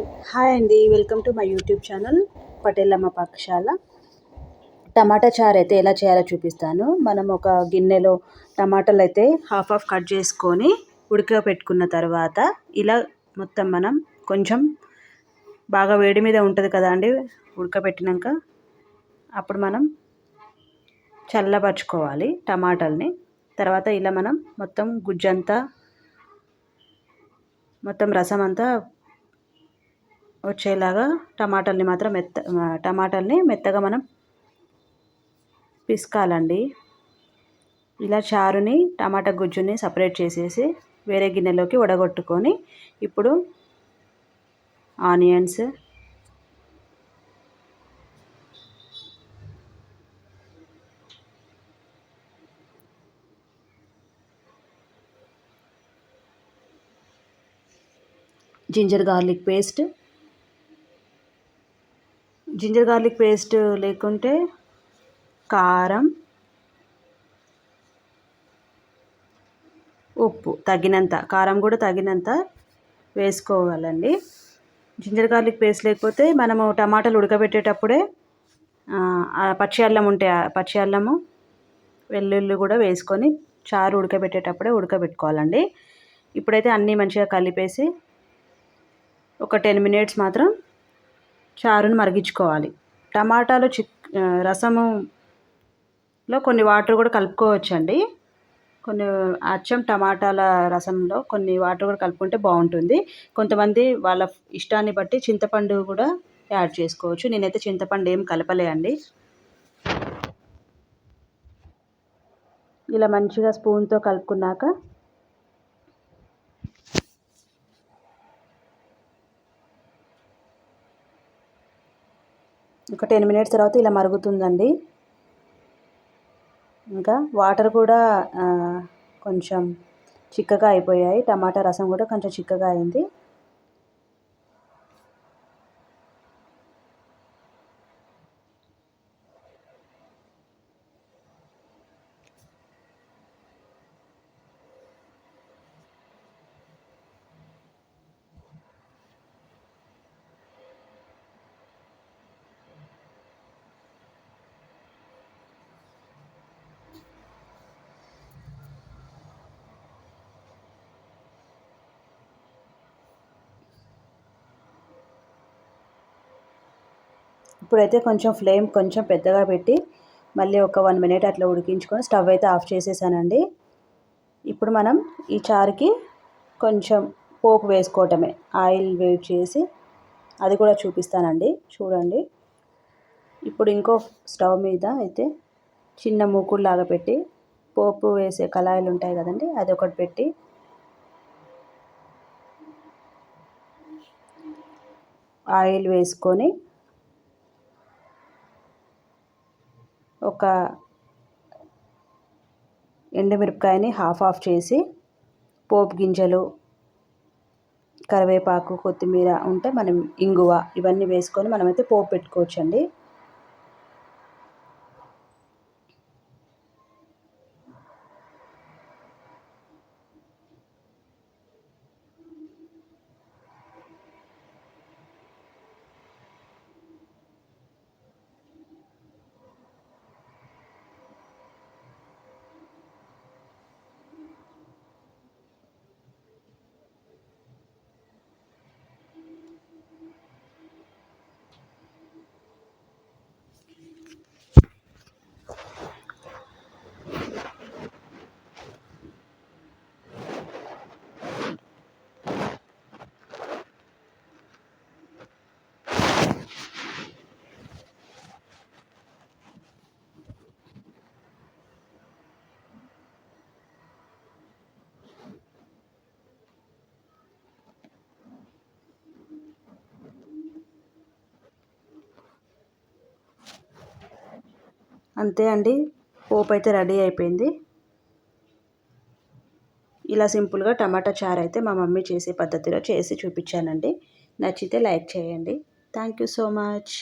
Hi అండి, welcome to my YouTube channel పటేలమ్మ పాకశాల. టమాటా చారు అయితే ఎలా చేయాలో చూపిస్తాను. మనం ఒక గిన్నెలో టమాటాలు అయితే హాఫ్ కట్ చేసుకొని ఉడకబెట్టుకున్న తర్వాత ఇలా మొత్తం మనం కొంచెం బాగా వేడి మీద ఉంటుంది కదా అండి, ఉడకబెట్టినాక అప్పుడు మనం చల్లబరుచుకోవాలి టమాటాలని. తర్వాత ఇలా మనం మొత్తం గుజ్జంతా మొత్తం రసం అంతా వచ్చేలాగా టమాటాలని మెత్తగా మనం పిసకాలండి. ఇలా చారుని టమాటా గుజ్జుని సపరేట్ చేసేసి వేరే గిన్నెలోకి వడగొట్టుకొని ఇప్పుడు ఆనియన్స్, జింజర్ గార్లిక్ పేస్ట్ లేకుంటే కారం, ఉప్పు తగినంత, కారం కూడా తగినంత వేసుకోవాలండి. జింజర్ గార్లిక్ పేస్ట్ లేకపోతే మనము టమాటాలు ఉడకబెట్టేటప్పుడే పచ్చి అల్లము, వెల్లుల్లి కూడా వేసుకొని చారు ఉడకబెట్టేటప్పుడే ఉడకబెట్టుకోవాలండి. ఇప్పుడైతే అన్నీ మంచిగా కలిపేసి ఒక 10 మినిట్స్ మాత్రం చారుని మరిగించుకోవాలి. టమాటాలు రసములో కొన్ని వాటర్ కూడా కలుపుకోవచ్చండి. కొన్ని అచ్చం టమాటాల రసంలో కొన్ని వాటర్ కూడా కలుపుకుంటే బాగుంటుంది. కొంతమంది వాళ్ళ ఇష్టాన్ని బట్టి చింతపండు కూడా యాడ్ చేసుకోవచ్చు. నేనైతే చింతపండు ఏం కలపలే అండి. ఇలా మంచిగా స్పూన్తో కలుపుకున్నాక ఒక 10 మినిట్స్ తర్వాత ఇలా మరుగుతుందండి. ఇంకా వాటర్ కూడా కొంచెం చిక్కగా అయిపోయాయి. టమాటా రసం కూడా కొంచెం చిక్కగా అయింది. ఇప్పుడైతే కొంచెం ఫ్లేమ్ కొంచెం పెద్దగా పెట్టి మళ్ళీ ఒక 1 మినిట్ అట్లా ఉడికించుకొని స్టవ్ అయితే ఆఫ్ చేసేసానండి. ఇప్పుడు మనం ఈ చారుకి కొంచెం పోపు వేసుకోవటమే. ఆయిల్ వేడి చేసి అది కూడా చూపిస్తానండి, చూడండి. ఇప్పుడు ఇంకో స్టవ్ మీద అయితే చిన్న మూకుడులాగా పెట్టి పోపు వేసే కళాయిలు ఉంటాయి కదండి, అది ఒకటి పెట్టి ఆయిల్ వేసుకొని ఒక ఎండుమిరపకాయని హాఫ్ చేసి పోపు గింజలు, కరివేపాకు, కొత్తిమీర ఉంటే మనం ఇంగువ ఇవన్నీ వేసుకొని మనమైతే పోపు పెట్టుకోవచ్చండి. అంతే అండి, పోపు అయితే రెడీ అయిపోయింది. ఇలా సింపుల్గా టమాటా చారు అయితే మా మమ్మీ చేసే పద్ధతిలో చేసి చూపించానండి. నచ్చితే లైక్ చేయండి. Thank you so much.